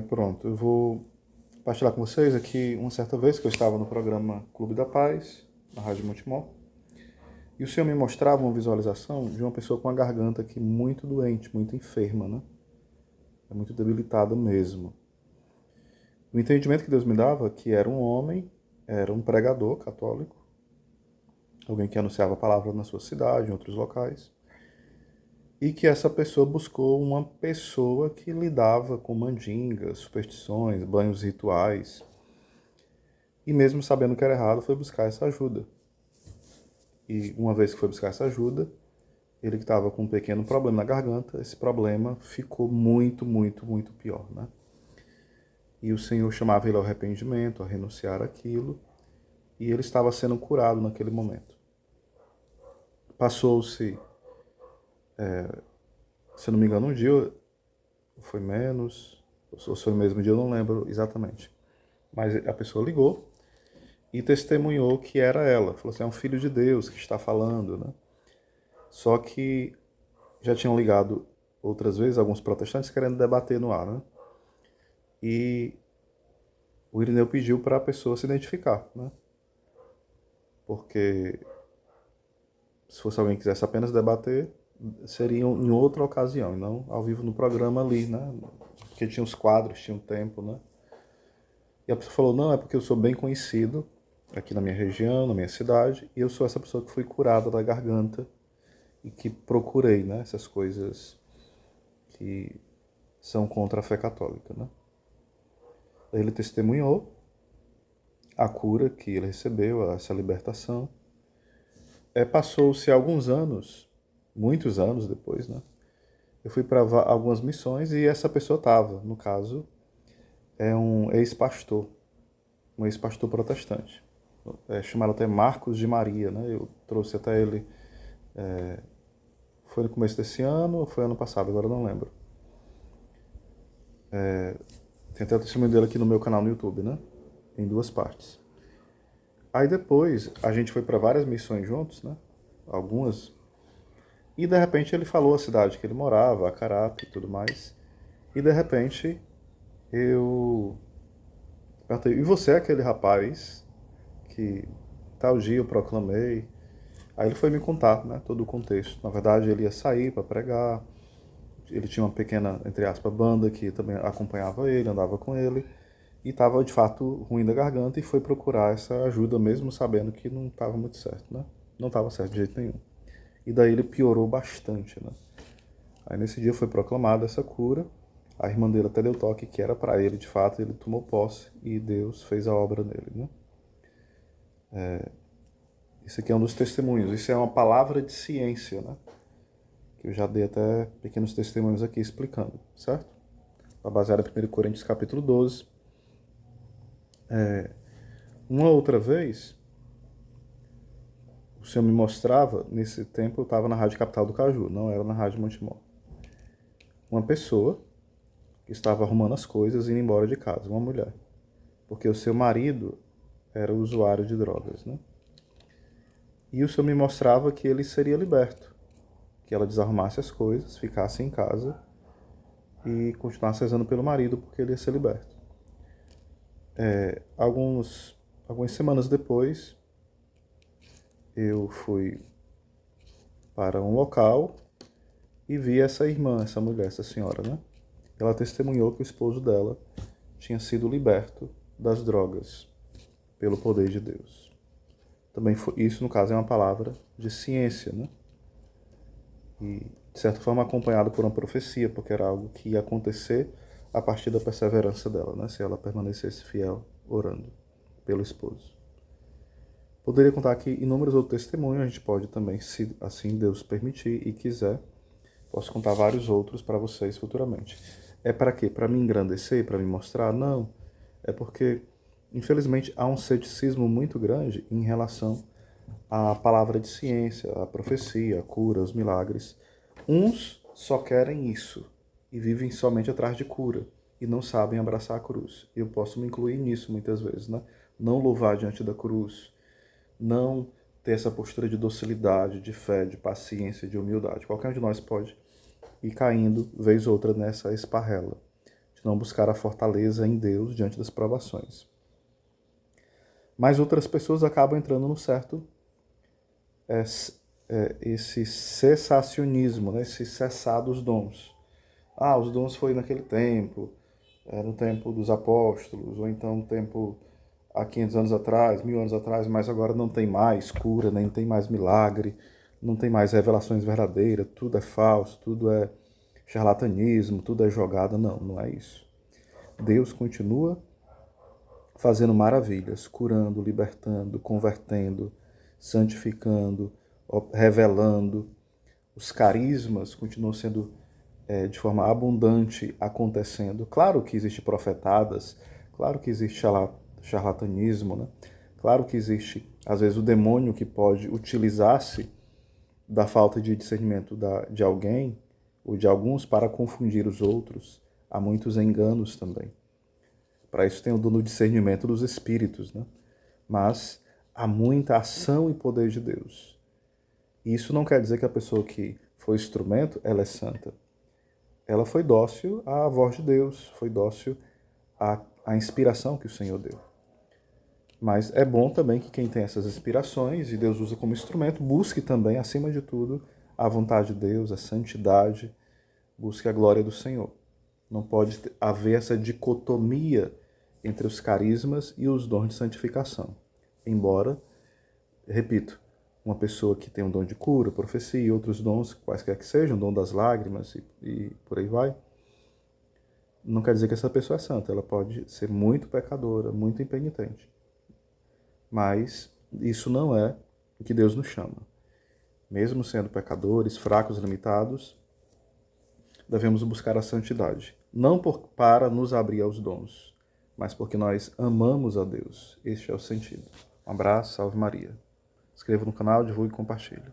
Pronto, eu vou partilhar com vocês aqui uma certa vez que eu estava no programa Clube da Paz, na Rádio Montemor, e o Senhor me mostrava uma visualização de uma pessoa com a garganta aqui muito doente, muito enferma, né? É muito debilitada mesmo. O entendimento que Deus me dava que era um homem, era um pregador católico, alguém que anunciava a palavra na sua cidade, em outros locais, e que essa pessoa buscou uma pessoa que lidava com mandingas, superstições, banhos rituais, e mesmo sabendo que era errado, foi buscar essa ajuda. E uma vez que foi buscar essa ajuda, ele que estava com um pequeno problema na garganta, esse problema ficou muito, muito, muito pior, né? E o Senhor chamava ele ao arrependimento, a renunciar àquilo, e ele estava sendo curado naquele momento. Passou-se, se não me engano, um dia, foi menos, ou foi no mesmo dia, eu não lembro exatamente. Mas a pessoa ligou e testemunhou que era ela. Falou assim, é um filho de Deus que está falando, né? Só que já tinham ligado outras vezes alguns protestantes querendo debater no ar, né? E o Irineu pediu para a pessoa se identificar, né? Porque se fosse alguém que quisesse apenas debater, seria em outra ocasião, e não ao vivo no programa ali, né? Porque tinha os quadros, tinha um tempo, né? E a pessoa falou, não, é porque eu sou bem conhecido aqui na minha região, na minha cidade, e eu sou essa pessoa que foi curada da garganta e que procurei, né? Essas coisas que são contra a fé católica, né? Ele testemunhou a cura que ele recebeu, essa libertação. Passou-se alguns anos, muitos anos depois, né? Eu fui para algumas missões e essa pessoa estava, no caso, é um ex-pastor, um ex-pastor protestante. Chamado até Marcos de Maria, né? Eu trouxe até ele, foi no começo desse ano ou foi ano passado, agora eu não lembro. Tem até o testemunho dele aqui no meu canal no YouTube, né? Em duas partes. Aí depois a gente foi para várias missões juntos, né? Algumas. E de repente ele falou a cidade que ele morava, a Carapi e tudo mais. E de repente eu perguntei, e você é aquele rapaz que tal dia eu proclamei? Aí ele foi me contar, né, todo o contexto. Na verdade ele ia sair para pregar, ele tinha uma pequena, entre aspas, banda que também acompanhava ele, andava com ele. E estava de fato ruim da garganta e foi procurar essa ajuda mesmo sabendo que não estava muito certo, né? Não estava certo de jeito nenhum. E daí ele piorou bastante, né? Aí nesse dia foi proclamada essa cura. A irmã dele até deu toque que era para ele, de fato, ele tomou posse e Deus fez a obra nele, né? Esse aqui é um dos testemunhos. Isso é uma palavra de ciência, né? Que eu já dei até pequenos testemunhos aqui explicando, certo? Está baseada em 1 Coríntios capítulo 12. Uma outra vez, o Senhor me mostrava, nesse tempo eu estava na Rádio Capital do Caju, não era na Rádio Montemor. Uma pessoa que estava arrumando as coisas e indo embora de casa, uma mulher. Porque o seu marido era usuário de drogas, né? E o Senhor me mostrava que ele seria liberto. Que ela desarrumasse as coisas, ficasse em casa e continuasse rezando pelo marido, porque ele ia ser liberto. Algumas semanas depois, eu fui para um local e vi essa irmã, essa mulher, essa senhora, né? Ela testemunhou que o esposo dela tinha sido liberto das drogas pelo poder de Deus. Também foi, isso, no caso, é uma palavra de ciência, né? E, de certa forma, acompanhado por uma profecia, porque era algo que ia acontecer a partir da perseverança dela, né? Se ela permanecesse fiel orando pelo esposo. Poderia contar aqui inúmeros outros testemunhos, a gente pode também, se assim Deus permitir e quiser, posso contar vários outros para vocês futuramente. É para quê? Para me engrandecer, para me mostrar? Não. É porque, infelizmente, há um ceticismo muito grande em relação à palavra de ciência, à profecia, à cura, aos milagres. Uns só querem isso e vivem somente atrás de cura e não sabem abraçar a cruz. Eu posso me incluir nisso muitas vezes, né? Não louvar diante da cruz, não ter essa postura de docilidade, de fé, de paciência, de humildade. Qualquer um de nós pode ir caindo, vez ou outra, nessa esparrela, de não buscar a fortaleza em Deus diante das provações. Mas outras pessoas acabam entrando no certo esse cessacionismo, né? Esse cessar dos dons. Os dons foi naquele tempo, no tempo dos apóstolos, ou então no tempo há 500 anos atrás, 1000 anos atrás, mas agora não tem mais cura, nem tem mais milagre, não tem mais revelações verdadeiras, tudo é falso, tudo é charlatanismo, tudo é jogada. Não, não é isso. Deus continua fazendo maravilhas, curando, libertando, convertendo, santificando, revelando. Os carismas continuam sendo de forma abundante acontecendo. Claro que existe profetadas, claro que existe charlatanismo, né? Claro que existe, às vezes, o demônio que pode utilizar-se da falta de discernimento de alguém ou de alguns para confundir os outros. Há muitos enganos também. Para isso tem o dom do discernimento dos espíritos, né? Mas há muita ação e poder de Deus. E isso não quer dizer que a pessoa que foi instrumento, ela é santa. Ela foi dócil à voz de Deus, foi dócil à inspiração que o Senhor deu. Mas é bom também que quem tem essas inspirações, e Deus usa como instrumento, busque também, acima de tudo, a vontade de Deus, a santidade, busque a glória do Senhor. Não pode haver essa dicotomia entre os carismas e os dons de santificação. Embora, repito, uma pessoa que tem um dom de cura, profecia e outros dons, quaisquer que sejam, dom das lágrimas e por aí vai, não quer dizer que essa pessoa é santa. Ela pode ser muito pecadora, muito impenitente. Mas isso não é o que Deus nos chama. Mesmo sendo pecadores, fracos, limitados, devemos buscar a santidade. Não para nos abrir aos dons, mas porque nós amamos a Deus. Este é o sentido. Um abraço, salve Maria. Inscreva no canal, divulgue e compartilhe.